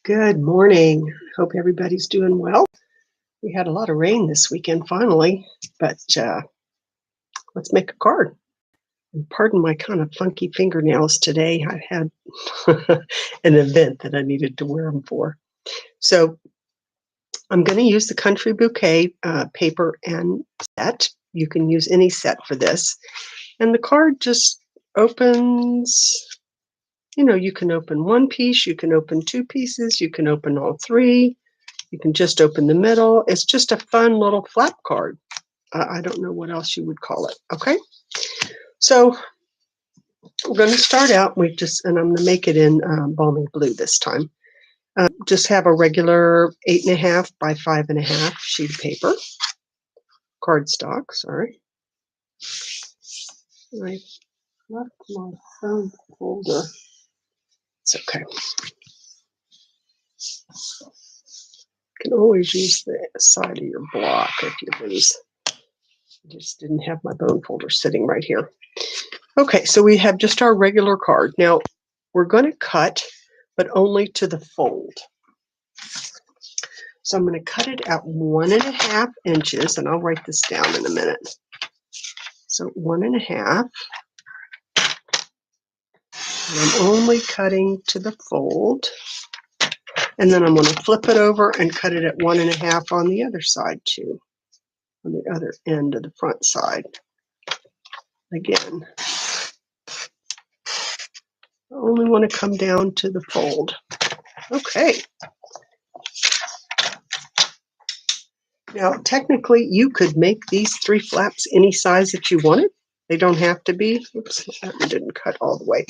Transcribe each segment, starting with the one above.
Good morning. Hope everybody's doing well. We had a lot of rain this weekend finally, but let's make a card. And pardon my kind of funky fingernails today. I had an event that I needed to wear them for. So I'm going to use the Country Bouquet paper and set. You can use any set for this. And the card just opens. You can open one piece, you can open two pieces, you can open all three. You can just open the middle. It's just a fun little flap card. I don't know what else you would call it. Okay, so we're going to start out. And I'm going to make it in balmy blue this time. Just have a regular 8.5 by 5.5 sheet of paper, cardstock. Sorry, I left my phone folder. It's okay. You can always use the side of your block if you lose. I just didn't have my bone folder sitting right here. Okay, so we have just our regular card. Now, we're going to cut, but only to the fold. So I'm going to cut it at 1.5 inches, and I'll write this down in a minute. So 1.5. And I'm only cutting to the fold. And then I'm going to flip it over and cut it at 1.5 on the other side too, on the other end of the front side. Again, I only want to come down to the fold. Okay. Now, technically, you could make these 3 flaps any size that you wanted. They don't have to be. Oops, that one didn't cut all the way.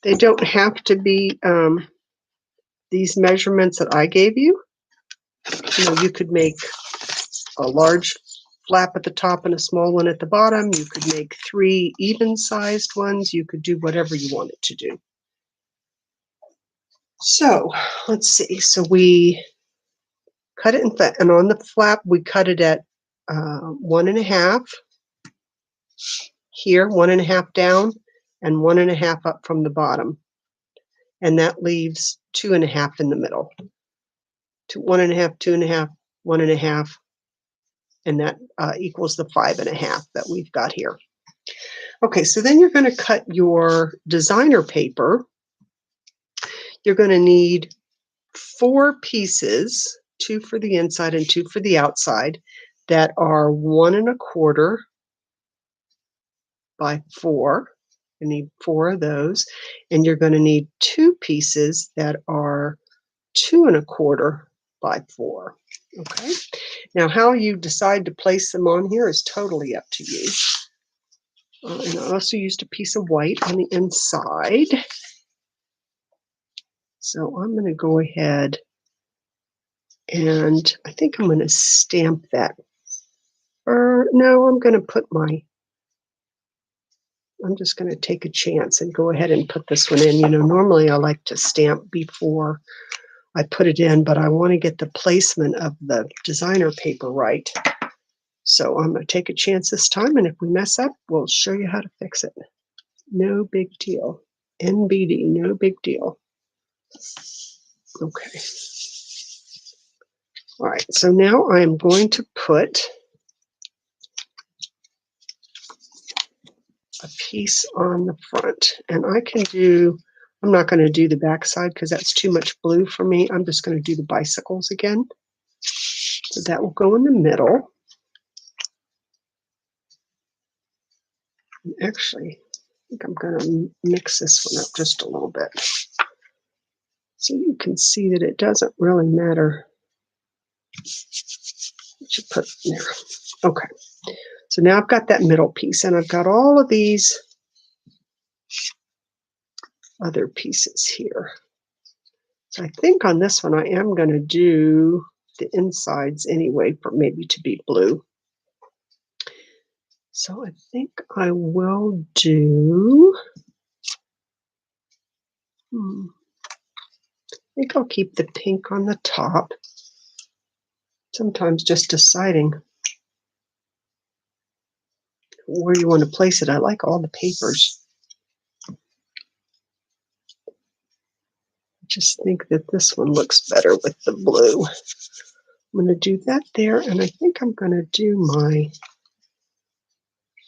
They don't have to be these measurements that I gave you. You could make a large flap at the top and a small one at the bottom. You could make 3 even-sized ones. You could do whatever you wanted to do. So, let's see. So we cut it and on the flap, we cut it at 1.5. Here, 1.5 down and 1.5 up from the bottom. And that leaves 2.5 in the middle. 1.5, 2.5, 1.5, and that equals the 5.5 that we've got here. Okay, so then you're going to cut your designer paper. You're going to need 4 pieces, 2 for the inside and 2 for the outside, that are 1.25 by 4. You need 4 of those, and you're going to need 2 pieces that are 2.25 by 4. Okay. Now, how you decide to place them on here is totally up to you. And I also used a piece of white on the inside. So I'm going to go ahead and I think I'm going to stamp that. No, I'm going to put I'm just going to take a chance and go ahead and put this one in. Normally I like to stamp before I put it in, but I want to get the placement of the designer paper right. So I'm going to take a chance this time, and if we mess up, we'll show you how to fix it. No big deal. NBD, no big deal. Okay. All right, so now I'm going to put a piece on the front, and I'm not going to do the back side because that's too much blue for me. I'm just going to do the bicycles again. So that will go in the middle. And actually, I think I'm going to mix this one up just a little bit, so you can see that it doesn't really matter what you put in there. Okay, so now I've got that middle piece, and I've got all of these other pieces here. So I think on this one I am going to do the insides anyway, for maybe to be blue. So I think I will do, I think I'll keep the pink on the top. Sometimes just deciding where you want to place it. I like all the papers. just think that this one looks better with the blue. I'm going to do that there, and I think I'm going to do my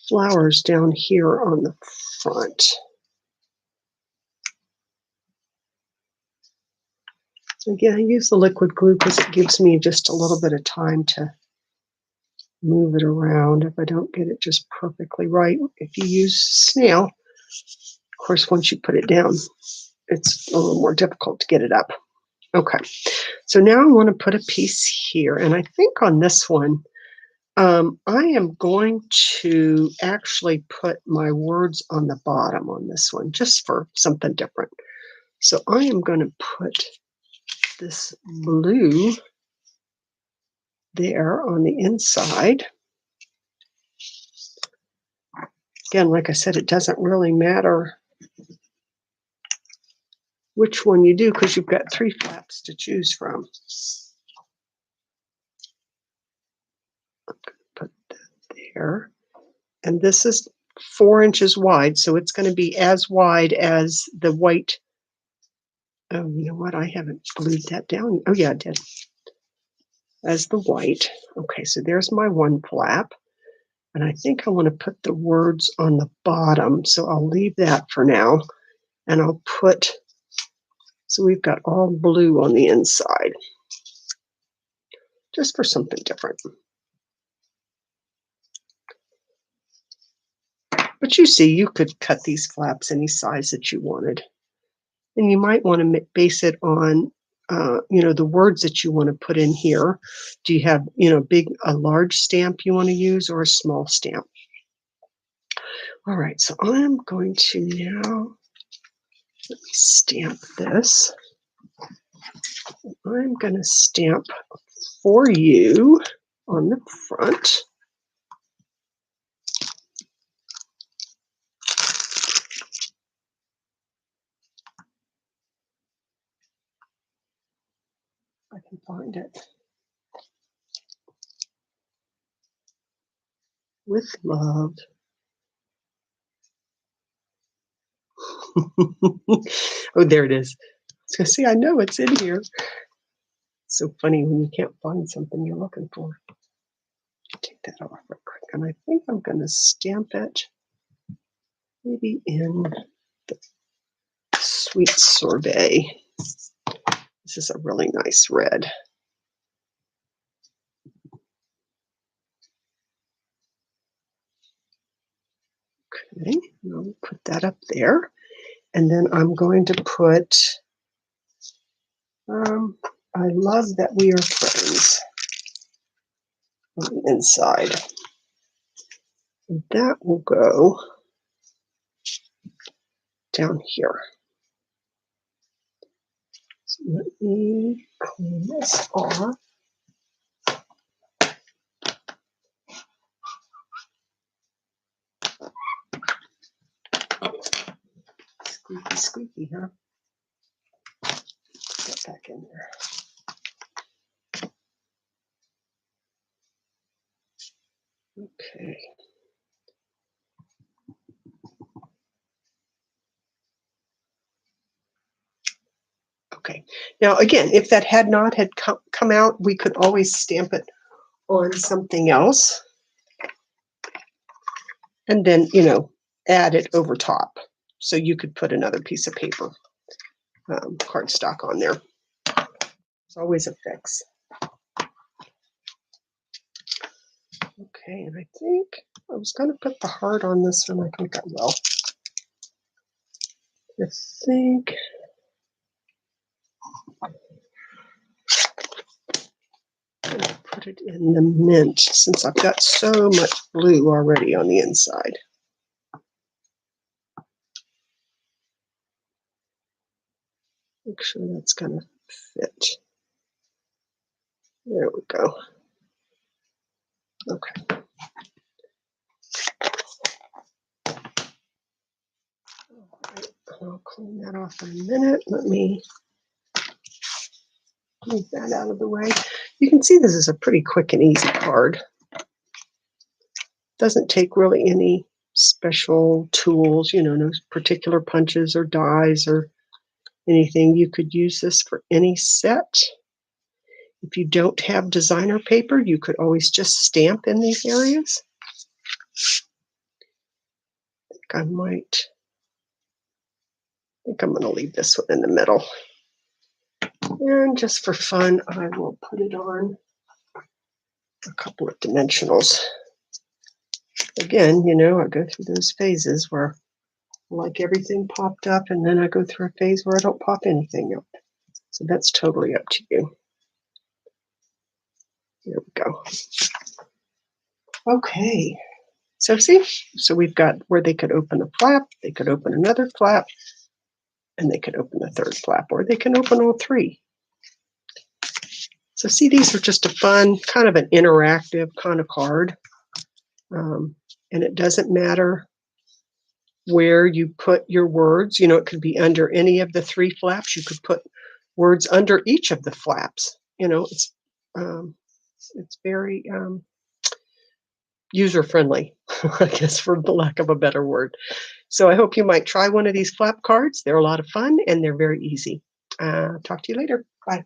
flowers down here on the front. Again, I use the liquid glue because it gives me just a little bit of time to move it around if I don't get it just perfectly right. If you use snail, of course, once you put it down, it's a little more difficult to get it up. Okay, so now I want to put a piece here, and I think on this one, I am going to actually put my words on the bottom on this one, just for something different. So I am going to put this blue there on the inside. Again, like I said, it doesn't really matter which one you do because you've got 3 flaps to choose from. I'm going to put that there. And this is 4 inches wide, so it's going to be as wide as the white. Oh, you know what? I haven't glued that down. Oh, yeah, I did. As the white. Okay, so there's my one flap. And I think I want to put the words on the bottom, so I'll leave that for now. And I'll put, so we've got all blue on the inside, just for something different. But you see, you could cut these flaps any size that you wanted. And you might want to base it on, the words that you want to put in here. Do you have, a large stamp you want to use or a small stamp? All right, so I'm going to now, let me stamp this. I'm going to stamp for you on the front. I can find it. With love. Oh, there it is. So see, I know it's in here. It's so funny when you can't find something you're looking for. Take that off real quick. And I think I'm going to stamp it maybe in the Sweet Sorbet. This is a really nice red. Okay, I'll put that up there. And then I'm going to put, I love that we are friends on the inside. And that will go down here. So let me clean this off. Squeaky, squeaky, huh? Get back in there. Okay. Okay. Now, again, if that had not had come out, we could always stamp it on something else and then, add it over top. So you could put another piece of paper, cardstock on there. It's always a fix. Okay, and I think I was going to put the heart on this one. I think I will. I think I'm going to put it in the mint since I've got so much blue already on the inside. Make sure that's going to fit. There we go. Okay. All right, I'll clean that off in a minute. Let me move that out of the way. You can see this is a pretty quick and easy card. Doesn't take really any special tools, no particular punches or dies or anything. You could use this for any set. If you don't have designer paper, you could always just stamp in these areas. I think I'm going to leave this one in the middle. And just for fun, I will put it on a couple of dimensionals. Again, I go through those phases where I like everything popped up, and then I go through a phase where I don't pop anything up. So that's totally up to you. There we go. Okay. So see, we've got where they could open a flap, they could open another flap, and they could open a third flap, or they can open all three. So see, these are just a fun, kind of an interactive kind of card. And it doesn't matter where you put your words. It could be under any of the three flaps. You could put words under each of the flaps. It's very user-friendly, I guess, for the lack of a better word. So I hope you might try one of these flap cards. They're a lot of fun, and they're very easy. Talk to you later. Bye.